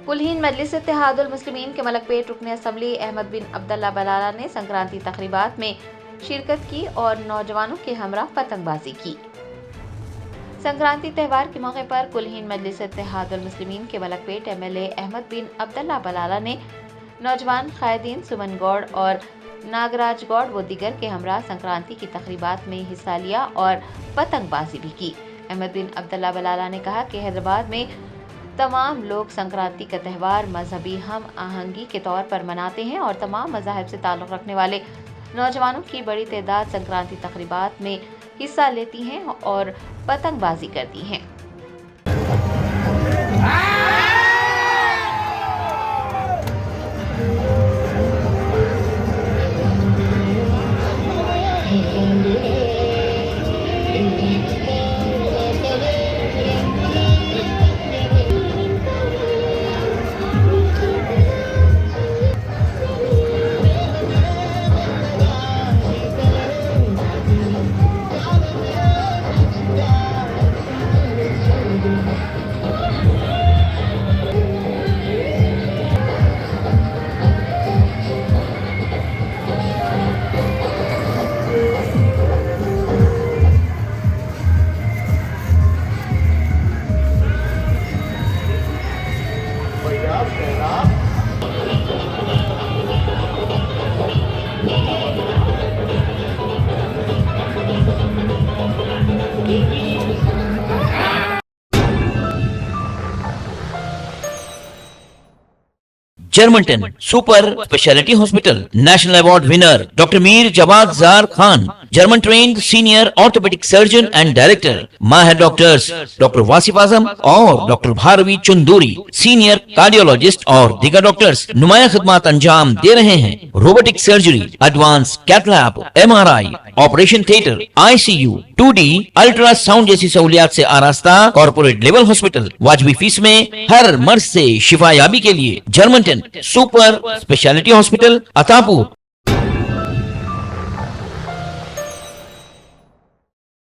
कुलहीन मजलिस इत्तेहादुल मुस्लिमीन के मलकपेट रुकन असम्बली अहमद बिन अब्दुल्ला बलाला ने संक्रांति तकरीबात में शिरकत की और नौजवानों के हमरा पतंगबाजी की। संक्रांति त्यौहार के मौके पर कुलहीन मजलिस इत्तेहादुल मुस्लिमीन के मलकपेट एमएलए अहमद बिन अब्दुल्ला बलाला ने नौजवान कायदीन सुमन गौड़ और नागराज गौड़ व दीगर के हमरा संक्रांति की तकरीबात में हिस्सा लिया और पतंगबाजी भी की। अहमद बिन अब्दुल्ला बलाला ने कहा कि हैदराबाद में तमाम लोग संक्रांति का त्यौहार मजहबी हम आहंगी के तौर पर मनाते हैं और तमाम मज़ाहिब से ताल्लुक़ रखने वाले नौजवानों की बड़ी तादाद संक्रांति तकरीबात में हिस्सा लेती हैं और पतंगबाजी करती हैं। Germantown Super Speciality Hospital National Award winner Dr. Mir Jawad Zar Khan, German trained senior orthopedic surgeon and director, Mahir doctors Dr. Wasif Azam और Dr. Bharvi Chunduri, senior cardiologist और दीगर डॉक्टर्स नुमाया खिदमत अंजाम दे रहे हैं। Robotic surgery, advance cath lab, MRI, operation theatre, ICU, 2D ultrasound जैसी सहूलियात से आरास्ता कॉर्पोरेट लेवल हॉस्पिटल वाजबी फीस में हर मर्ज से शिफायाबी के लिए Germanten super speciality hospital, Attapur.